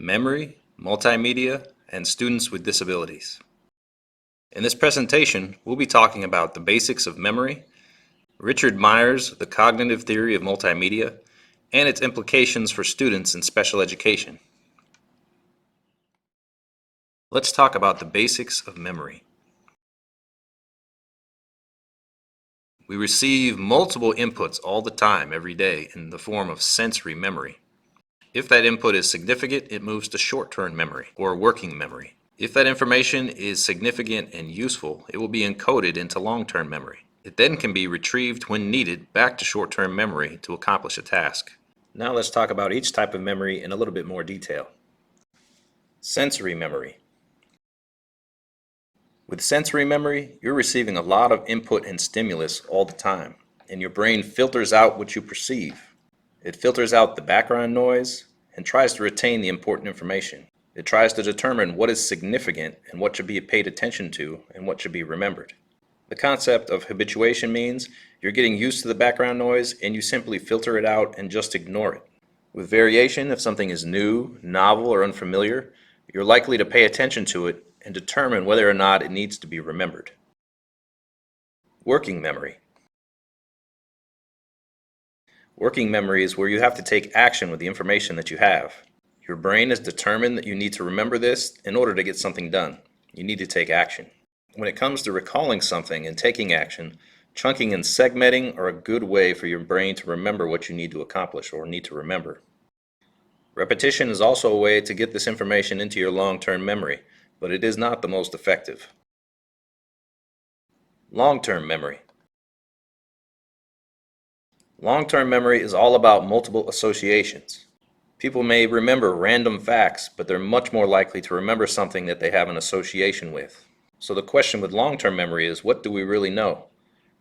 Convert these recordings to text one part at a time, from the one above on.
memory, multimedia, and students with disabilities. In this presentation, we'll be talking about the basics of memory, Richard Myers' The Cognitive Theory of Multimedia, and its implications for students in special education. Let's talk about the basics of memory. We receive multiple inputs all the time, every day, in the form of sensory memory. If that input is significant, it moves to short-term memory, or working memory. If that information is significant and useful, it will be encoded into long-term memory. It then can be retrieved when needed back to short-term memory to accomplish a task. Now let's talk about each type of memory in a little bit more detail. Sensory memory. With sensory memory, you're receiving a lot of input and stimulus all the time, and your brain filters out what you perceive. It filters out the background noise and tries to retain the important information. It tries to determine what is significant and what should be paid attention to and what should be remembered. The concept of habituation means you're getting used to the background noise and you simply filter it out and just ignore it. With variation, if something is new, novel, or unfamiliar, you're likely to pay attention to it and determine whether or not it needs to be remembered. Working memory. Working memory is where you have to take action with the information that you have. Your brain is determined that you need to remember this in order to get something done. You need to take action. When it comes to recalling something and taking action, chunking and segmenting are a good way for your brain to remember what you need to accomplish or need to remember. Repetition is also a way to get this information into your long-term memory, but it is not the most effective. Long-term memory. Long-term memory is all about multiple associations. People may remember random facts, but they're much more likely to remember something that they have an association with. So the question with long-term memory is, what do we really know?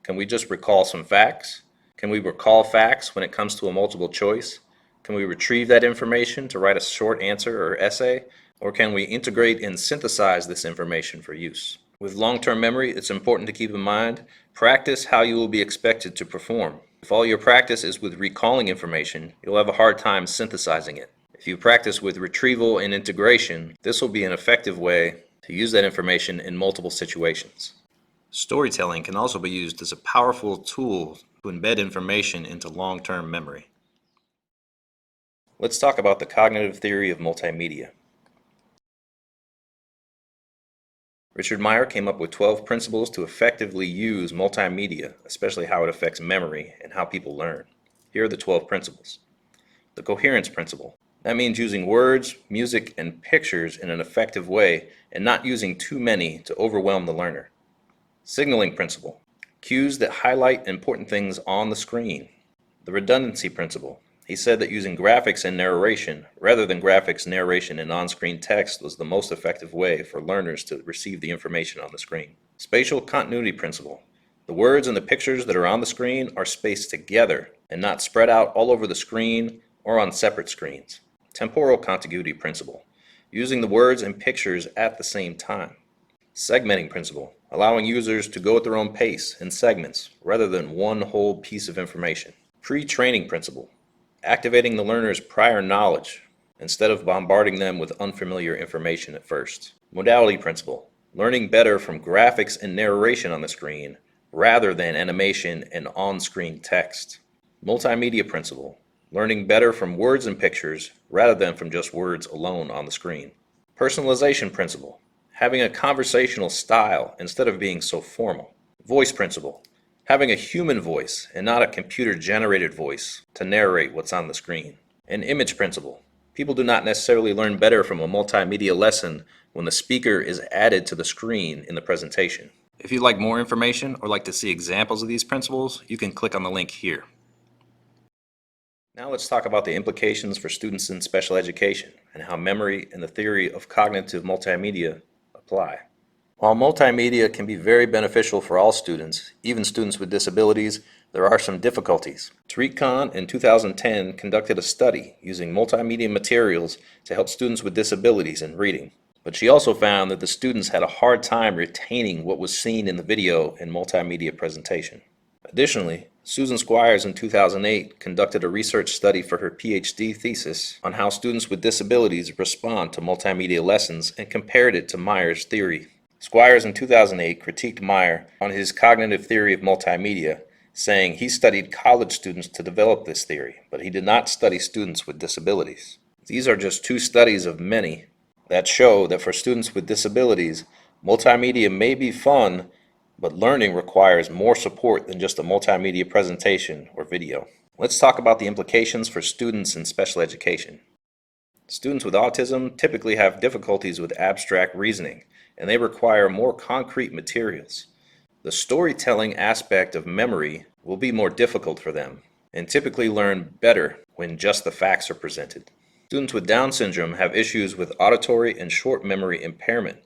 Can we just recall some facts? Can we recall facts when it comes to a multiple choice? Can we retrieve that information to write a short answer or essay? Or can we integrate and synthesize this information for use? With long-term memory, it's important to keep in mind, practice how you will be expected to perform. If all your practice is with recalling information, you'll have a hard time synthesizing it. If you practice with retrieval and integration, this will be an effective way to use that information in multiple situations. Storytelling can also be used as a powerful tool to embed information into long-term memory. Let's talk about the cognitive theory of multimedia. Richard Meyer came up with 12 principles to effectively use multimedia, especially how it affects memory and how people learn. Here are the 12 principles. The coherence principle. That means using words, music, and pictures in an effective way and not using too many to overwhelm the learner. Signaling principle. Cues that highlight important things on the screen. The redundancy principle. He said that using graphics and narration rather than graphics, narration, and on-screen text was the most effective way for learners to receive the information on the screen. Spatial continuity principle. The words and the pictures that are on the screen are spaced together and not spread out all over the screen or on separate screens. Temporal contiguity principle. Using the words and pictures at the same time. Segmenting principle. Allowing users to go at their own pace in segments rather than one whole piece of information. Pre-training principle. Activating the learner's prior knowledge instead of bombarding them with unfamiliar information at first. Modality principle. Learning better from graphics and narration on the screen rather than animation and on-screen text. Multimedia principle. Learning better from words and pictures rather than from just words alone on the screen. Personalization principle. Having a conversational style instead of being so formal. Voice principle. Having a human voice and not a computer-generated voice to narrate what's on the screen. An image principle. People do not necessarily learn better from a multimedia lesson when the speaker is added to the screen in the presentation. If you'd like more information or like to see examples of these principles, you can click on the link here. Now let's talk about the implications for students in special education and how memory and the theory of cognitive multimedia apply. While multimedia can be very beneficial for all students, even students with disabilities, there are some difficulties. Tariq Khan in 2010 conducted a study using multimedia materials to help students with disabilities in reading. But she also found that the students had a hard time retaining what was seen in the video and multimedia presentation. Additionally, Susan Squires in 2008 conducted a research study for her PhD thesis on how students with disabilities respond to multimedia lessons and compared it to Meyer's theory. Squires in 2008 critiqued Meyer on his cognitive theory of multimedia, saying he studied college students to develop this theory, but he did not study students with disabilities. These are just two studies of many that show that for students with disabilities, multimedia may be fun, but learning requires more support than just a multimedia presentation or video. Let's talk about the implications for students in special education. Students with autism typically have difficulties with abstract reasoning, and they require more concrete materials. The storytelling aspect of memory will be more difficult for them, and typically learn better when just the facts are presented. Students with Down syndrome have issues with auditory and short memory impairment.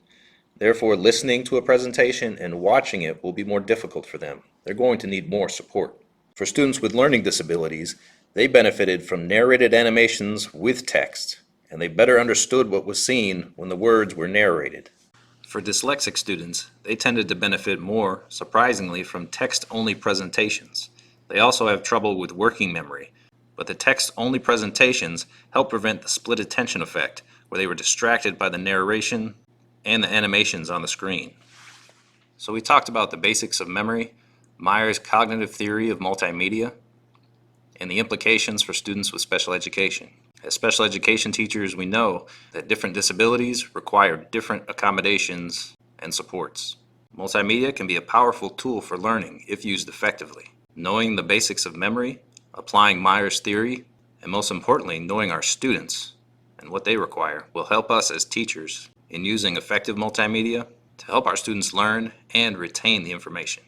Therefore, listening to a presentation and watching it will be more difficult for them. They're going to need more support. For students with learning disabilities, they benefited from narrated animations with text, and they better understood what was seen when the words were narrated. For dyslexic students, they tended to benefit more, surprisingly, from text-only presentations. They also have trouble with working memory, but the text-only presentations help prevent the split attention effect, where they were distracted by the narration and the animations on the screen. So we talked about the basics of memory, Meyer's cognitive theory of multimedia, and the implications for students with special education. As special education teachers, we know that different disabilities require different accommodations and supports. Multimedia can be a powerful tool for learning if used effectively. Knowing the basics of memory, applying Meyer's theory, and most importantly, knowing our students and what they require will help us as teachers in using effective multimedia to help our students learn and retain the information.